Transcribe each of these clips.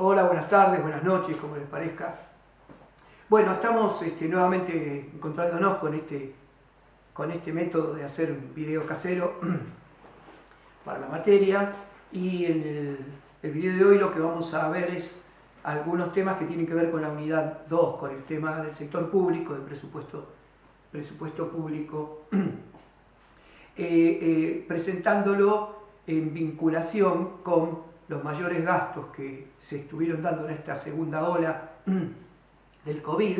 Hola, buenas tardes, buenas noches, como les parezca. Bueno, estamos nuevamente encontrándonos con este método de hacer un video casero para la materia, y en el video de hoy lo que vamos a ver es algunos temas que tienen que ver con la unidad 2, con el tema del sector público, del presupuesto público, presentándolo en vinculación con los mayores gastos que se estuvieron dando en esta segunda ola del COVID,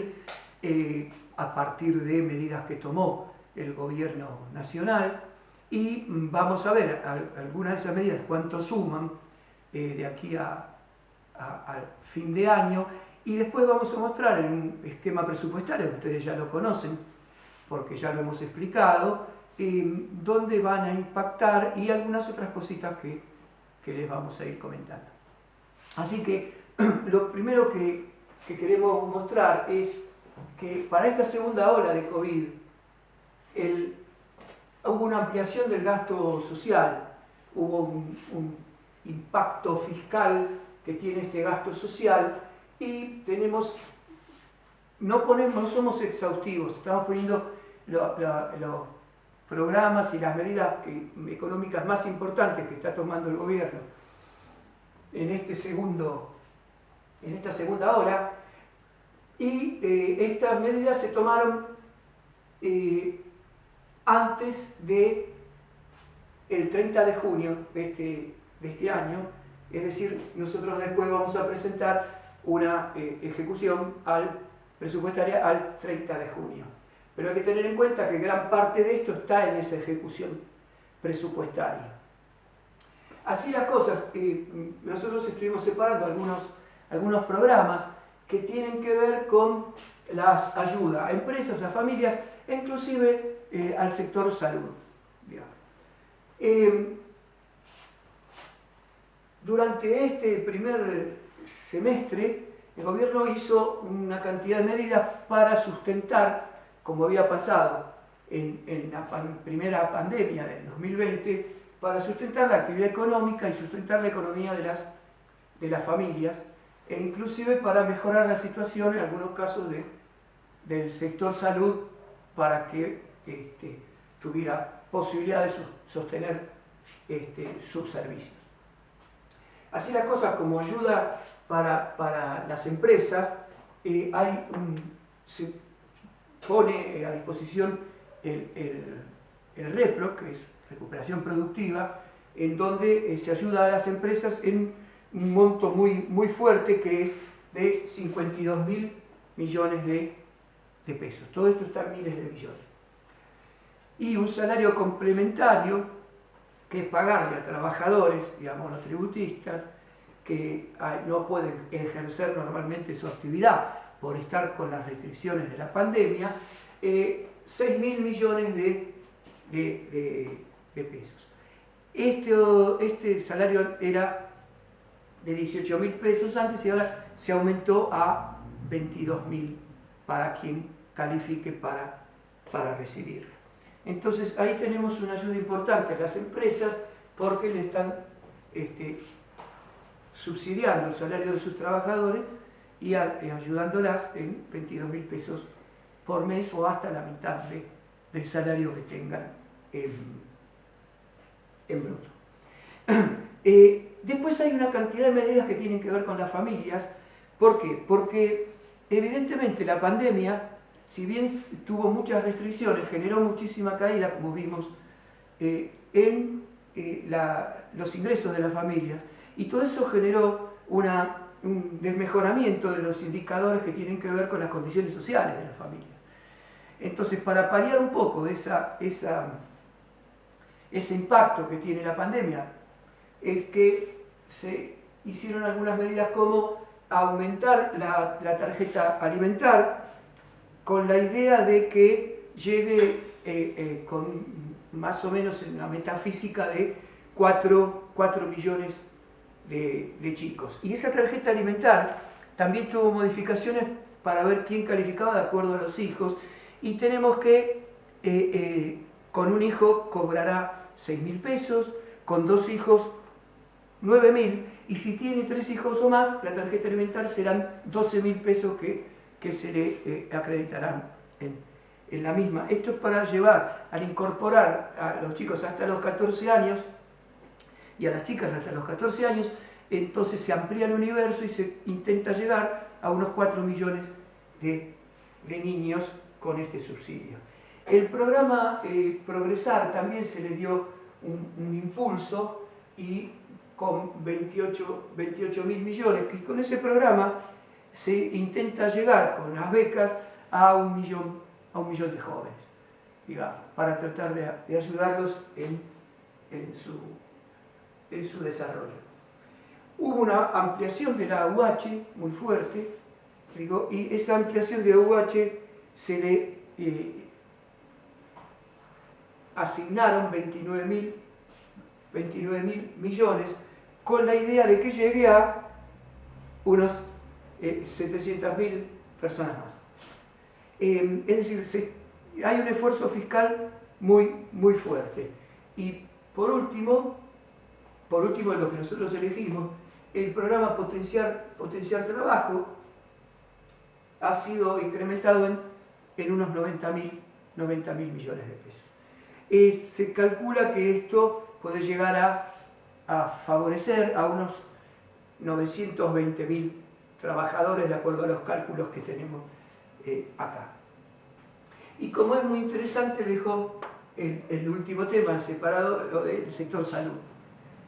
a partir de medidas que tomó el gobierno nacional, y vamos a ver algunas de esas medidas, cuánto suman de aquí al fin de año, y después vamos a mostrar en un esquema presupuestario, que ustedes ya lo conocen, porque ya lo hemos explicado, dónde van a impactar y algunas otras cositas que les vamos a ir comentando. Así que lo primero que queremos mostrar es que para esta segunda ola de COVID hubo una ampliación del gasto social, hubo un impacto fiscal que tiene este gasto social, y no somos exhaustivos, estamos poniendo los programas y las medidas económicas más importantes que está tomando el gobierno en esta segunda ola, y estas medidas se tomaron antes del 30 de junio de este año, es decir, nosotros después vamos a presentar una ejecución presupuestaria al 30 de junio. Pero hay que tener en cuenta que gran parte de esto está en esa ejecución presupuestaria. Así las cosas, nosotros estuvimos separando algunos programas que tienen que ver con las ayudas a empresas, a familias e inclusive al sector salud. Durante este primer semestre, el gobierno hizo una cantidad de medidas para sustentar, como había pasado en la primera pandemia del 2020, para sustentar la actividad económica y sustentar la economía de las familias, e inclusive para mejorar la situación en algunos casos del sector salud, para que tuviera posibilidad de sostener sus servicios. Así las cosas, como ayuda para las empresas, se pone a disposición el REPRO, que es recuperación productiva, en donde se ayuda a las empresas en un monto muy fuerte, que es de 52.000 millones de pesos. Todo esto está en miles de millones. Y un salario complementario, que es pagarle a trabajadores, digamos, los tributistas, que no pueden ejercer normalmente su actividad por estar con las restricciones de la pandemia, 6.000 millones de pesos. Este salario era de 18.000 pesos antes, y ahora se aumentó a 22.000 para quien califique para recibirlo. Entonces ahí tenemos una ayuda importante a las empresas, porque le están subsidiando el salario de sus trabajadores y ayudándolas en 22.000 pesos por mes, o hasta la mitad del salario que tengan en bruto. Después hay una cantidad de medidas que tienen que ver con las familias. ¿Por qué? Porque evidentemente la pandemia, si bien tuvo muchas restricciones, generó muchísima caída, como vimos, en los ingresos de las familias, y todo eso generó un desmejoramiento de los indicadores que tienen que ver con las condiciones sociales de las familias. Entonces, para paliar un poco ese impacto que tiene la pandemia, es que se hicieron algunas medidas, como aumentar la tarjeta alimentar, con la idea de que llegue con más o menos en la metafísica de 4 millones de chicos. Y esa tarjeta alimentar también tuvo modificaciones para ver quién calificaba de acuerdo a los hijos, y tenemos que con un hijo cobrará 6.000 pesos, con 2 hijos 9.000, Y si tiene 3 hijos o más, la tarjeta alimentar serán 12.000 pesos que se le acreditarán en la misma. Esto es para llevar, al incorporar a los chicos hasta los 14 años y a las chicas hasta los 14 años, entonces se amplía el universo y se intenta llegar a unos 4 millones de niños con este subsidio. El programa Progresar también se le dio un impulso y con 28.000 millones, y con ese programa se intenta llegar con las becas a un millón de jóvenes, digamos, para tratar de ayudarlos en su desarrollo. Hubo una ampliación de la AUH muy fuerte, digo, y esa ampliación de AUH se le asignaron 29.000 millones con la idea de que llegue a unos 700.000 personas más. Es decir, hay un esfuerzo fiscal muy fuerte. Y por último, lo que nosotros elegimos, el programa Potenciar Trabajo ha sido incrementado en unos 90.000 millones de pesos. Se calcula que esto puede llegar a favorecer a unos 920.000 trabajadores de acuerdo a los cálculos que tenemos acá. Y como es muy interesante, dejo el último tema separado, lo del sector salud.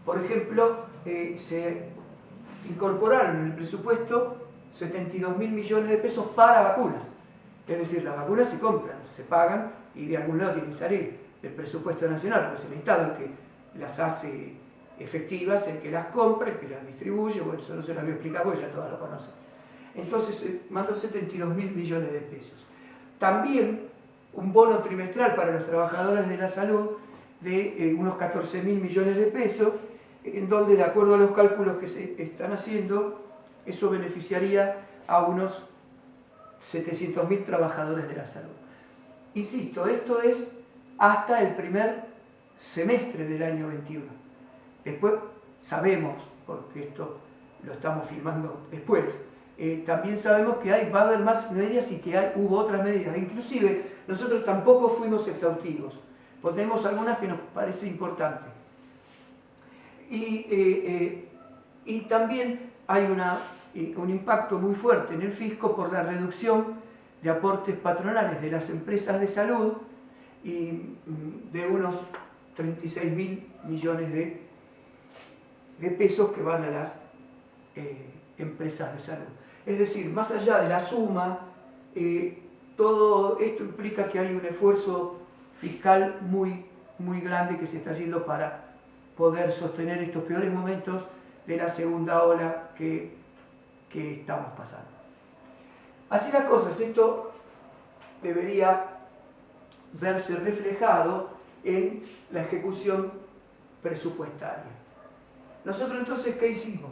Por ejemplo, se incorporaron en el presupuesto 72.000 millones de pesos para vacunas. Es decir, las vacunas se compran, se pagan y de algún lado tienen que salir del presupuesto nacional, porque es el Estado el que las hace efectivas, el que las compra, el que las distribuye. Bueno, eso no se las voy a explicar porque ya todos lo conocen. Entonces, mandó 72.000 millones de pesos. También un bono trimestral para los trabajadores de la salud de unos 14.000 millones de pesos, en donde, de acuerdo a los cálculos que se están haciendo, eso beneficiaría a unos 700.000 trabajadores de la salud. Insisto, esto es hasta el primer semestre del año 21. Después sabemos, porque esto lo estamos filmando después, también sabemos que va a haber más medidas y que hubo otras medidas. Inclusive, nosotros tampoco fuimos exhaustivos. Ponemos algunas que nos parece importante. Y también hay un impacto muy fuerte en el fisco por la reducción de aportes patronales de las empresas de salud y de unos 36.000 millones de pesos que van a las empresas de salud. Es decir, más allá de la suma, todo esto implica que hay un esfuerzo fiscal muy grande que se está haciendo para poder sostener estos peores momentos de la segunda ola que estamos pasando. Así las cosas, esto debería verse reflejado en la ejecución presupuestaria. Nosotros entonces, ¿qué hicimos?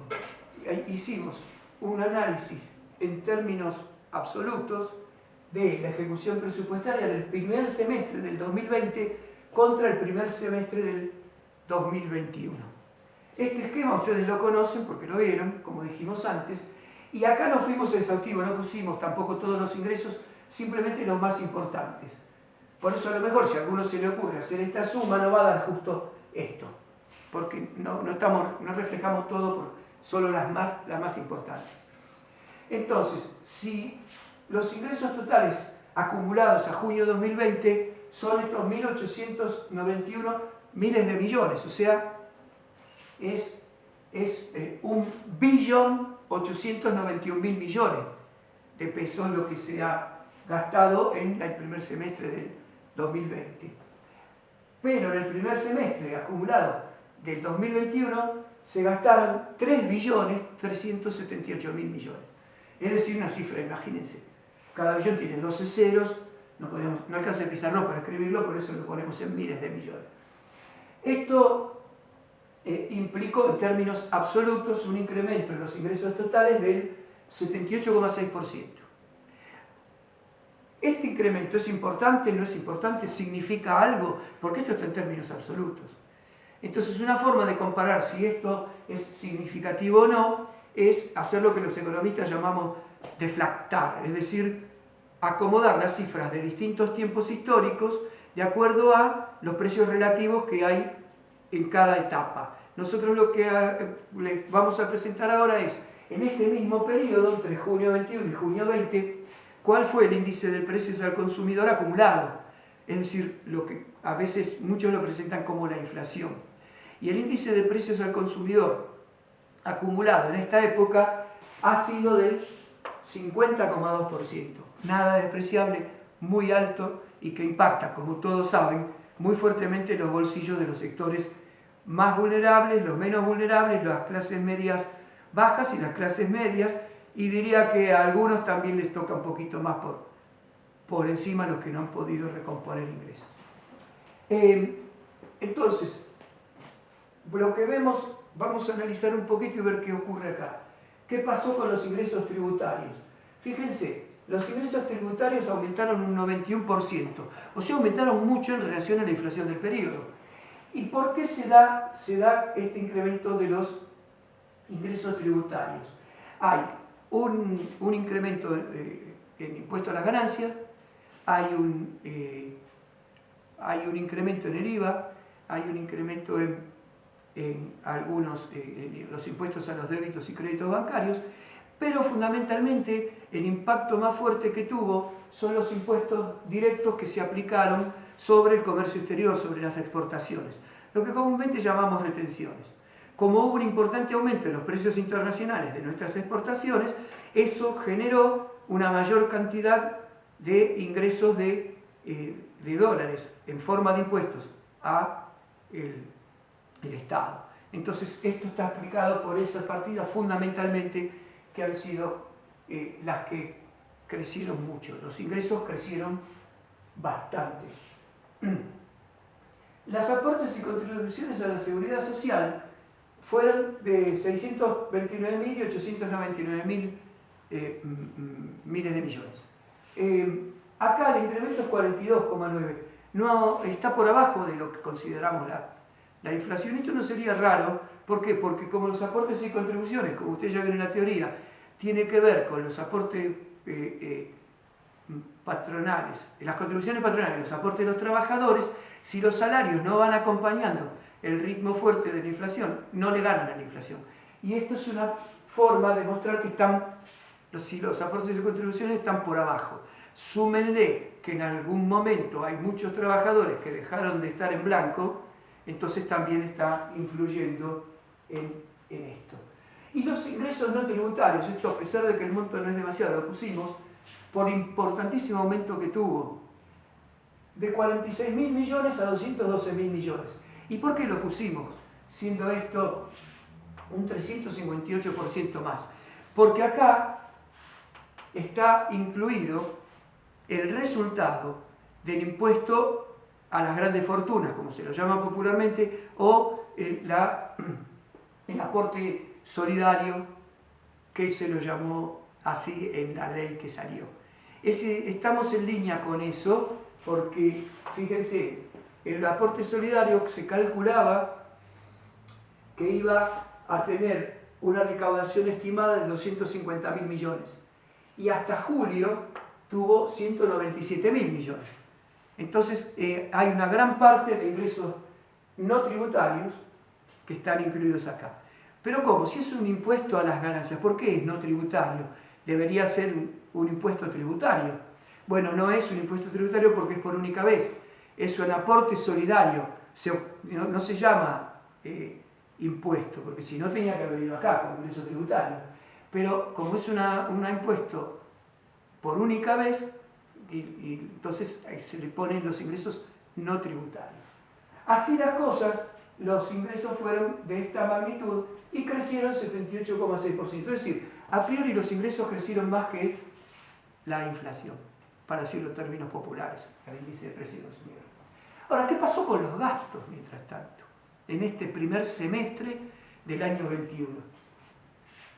Hicimos un análisis en términos absolutos de la ejecución presupuestaria del primer semestre del 2020 contra el primer semestre del 2021. Este esquema ustedes lo conocen porque lo vieron, como dijimos antes, y acá no fuimos exhaustivos, no pusimos tampoco todos los ingresos, simplemente los más importantes. Por eso a lo mejor si a alguno se le ocurre hacer esta suma no va a dar justo esto, porque no reflejamos todo por solo las más importantes. Entonces, si los ingresos totales acumulados a junio de 2020 son estos 1.891 miles de millones, o sea, es 1.891.000 millones de pesos lo que se ha gastado en el primer semestre del 2020. Pero en el primer semestre acumulado del 2021 se gastaron 3.378.000 millones. Es decir, una cifra, imagínense. Cada billón tiene 12 ceros, no alcanza el pizarrón para escribirlo, por eso lo ponemos en miles de millones. Esto implicó en términos absolutos un incremento en los ingresos totales del 78,6%. ¿Este incremento es importante, no es importante, significa algo? Porque esto está en términos absolutos. Entonces, una forma de comparar si esto es significativo o no es hacer lo que los economistas llamamos deflactar, es decir, acomodar las cifras de distintos tiempos históricos de acuerdo a los precios relativos que hay en cada etapa. Nosotros lo que les vamos a presentar ahora es, en este mismo periodo, entre junio 21 y junio 20, cuál fue el índice de precios al consumidor acumulado, es decir, lo que a veces muchos lo presentan como la inflación. Y el índice de precios al consumidor acumulado en esta época ha sido del 50,2%, nada despreciable, muy alto y que impacta, como todos saben, muy fuertemente los bolsillos de los sectores más vulnerables, los menos vulnerables, las clases medias bajas y las clases medias, y diría que a algunos también les toca un poquito más por encima los que no han podido recomponer ingresos. Entonces, lo que vemos, vamos a analizar un poquito y ver qué ocurre acá. ¿Qué pasó con los ingresos tributarios? Fíjense, los ingresos tributarios aumentaron un 91%, o sea, aumentaron mucho en relación a la inflación del periodo. ¿Y por qué se da este incremento de los ingresos tributarios? Hay un incremento en impuesto a las ganancias, hay un incremento en el IVA, hay un incremento en algunos los impuestos a los débitos y créditos bancarios, pero fundamentalmente el impacto más fuerte que tuvo son los impuestos directos que se aplicaron sobre el comercio exterior, sobre las exportaciones, lo que comúnmente llamamos retenciones. Como hubo un importante aumento en los precios internacionales de nuestras exportaciones, eso generó una mayor cantidad de ingresos de dólares en forma de impuestos a el Estado. Entonces, esto está explicado por esas partidas fundamentalmente que han sido las que crecieron mucho. Los ingresos crecieron bastante. Las aportes y contribuciones a la seguridad social fueron de 629.000 y 899.000 miles de millones. Acá el incremento es 42,9. No, está por abajo de lo que consideramos la inflación. Esto no sería raro. ¿Por qué? Porque como los aportes y contribuciones, como ustedes ya ven en la teoría, tiene que ver con los aportes patronales, las contribuciones patronales, los aportes de los trabajadores, si los salarios no van acompañando el ritmo fuerte de la inflación, no le ganan a la inflación. Y esto es una forma de mostrar que si los aportes y contribuciones están por abajo. Súmenle que en algún momento hay muchos trabajadores que dejaron de estar en blanco, entonces también está influyendo en esto. Y los ingresos no tributarios, esto a pesar de que el monto no es demasiado, lo pusimos, por importantísimo aumento que tuvo, de 46.000 millones a 212.000 millones. ¿Y por qué lo pusimos? Siendo esto un 358% más. Porque acá está incluido el resultado del impuesto a las grandes fortunas, como se lo llama popularmente, o el aporte solidario, que se lo llamó así en la ley que salió. Estamos en línea con eso, porque, fíjense, el aporte solidario se calculaba que iba a tener una recaudación estimada de 250.000 millones, y hasta julio tuvo 197.000 millones. Entonces, hay una gran parte de ingresos no tributarios que están incluidos acá. Pero ¿cómo? Si es un impuesto a las ganancias, ¿por qué es no tributario? Debería ser un impuesto tributario. Bueno, no es un impuesto tributario porque es por única vez. Es un aporte solidario. No se llama impuesto, porque si no tenía que haber ido acá como ingreso tributario. Pero como es un impuesto por única vez, y entonces se le ponen los ingresos no tributarios. Así las cosas, los ingresos fueron de esta magnitud y crecieron 78,6%. Es decir, a priori los ingresos crecieron más que la inflación, para decirlo en términos populares, el índice de precios del consumidor. Ahora, ¿qué pasó con los gastos mientras tanto? En este primer semestre del año 21.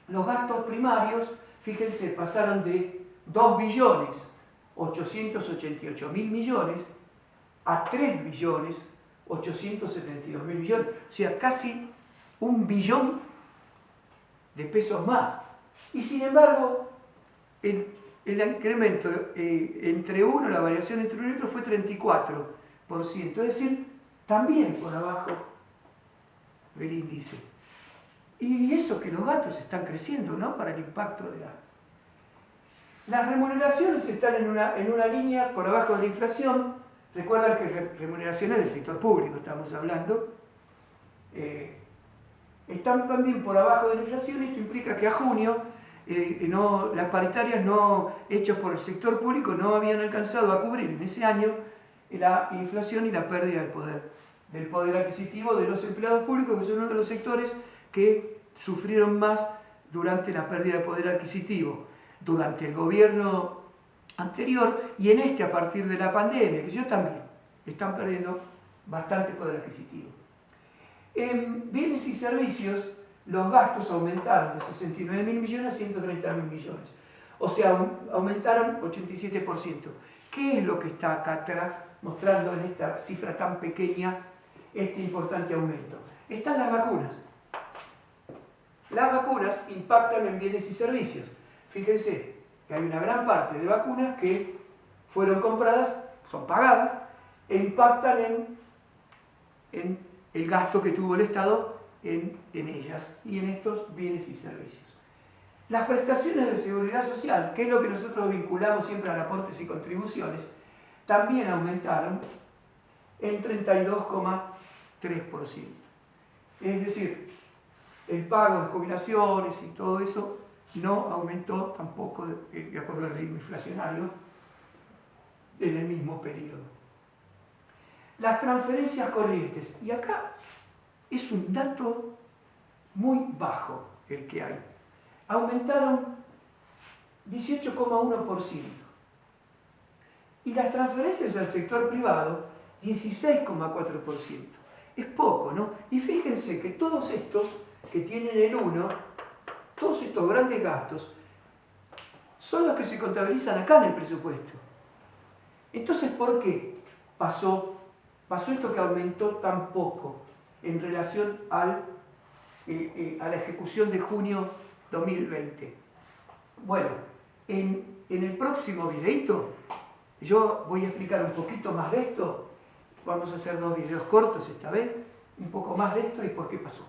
Los gastos primarios, fíjense, pasaron de 2.888.000 millones a 3.000.000 872.000 millones, o sea, casi 1 billón de pesos más. Y sin embargo, el incremento entre uno, la variación entre uno y otro fue 34%, es decir, también por abajo del índice. Y eso que los gastos están creciendo, ¿no? Para el impacto de Las remuneraciones están en una línea por abajo de la inflación. Recuerdan que remuneraciones del sector público estamos hablando. Están también por abajo de la inflación. Esto implica que a junio las paritarias hechas por el sector público no habían alcanzado a cubrir en ese año la inflación y la pérdida del poder adquisitivo de los empleados públicos, que son uno de los sectores que sufrieron más durante la pérdida de poder adquisitivo, durante el gobierno anterior y en este a partir de la pandemia, que ellos también están perdiendo bastante poder adquisitivo. En bienes y servicios, los gastos aumentaron de 69.000 millones a 130.000 millones, o sea, aumentaron 87%. ¿Qué es lo que está acá atrás mostrando en esta cifra tan pequeña este importante aumento? Están las vacunas. Las vacunas impactan en bienes y servicios. Fíjense que hay una gran parte de vacunas que fueron compradas, son pagadas, e impactan en el gasto que tuvo el Estado en ellas y en estos bienes y servicios. Las prestaciones de seguridad social, que es lo que nosotros vinculamos siempre a aportes y contribuciones, también aumentaron en 32,3%. Es decir, el pago de jubilaciones y todo eso no aumentó tampoco de acuerdo al ritmo inflacionario en el mismo periodo. Las transferencias corrientes, y acá es un dato muy bajo el que hay, aumentaron 18,1%. Y las transferencias al sector privado, 16,4%. Es poco, ¿no? Y fíjense que todos estos que tienen el 1, todos estos grandes gastos, son los que se contabilizan acá en el presupuesto. Entonces, ¿por qué pasó esto que aumentó tan poco en relación a la ejecución de junio 2020? Bueno, en el próximo videito yo voy a explicar un poquito más de esto. Vamos a hacer 2 videos cortos esta vez, un poco más de esto y por qué pasó.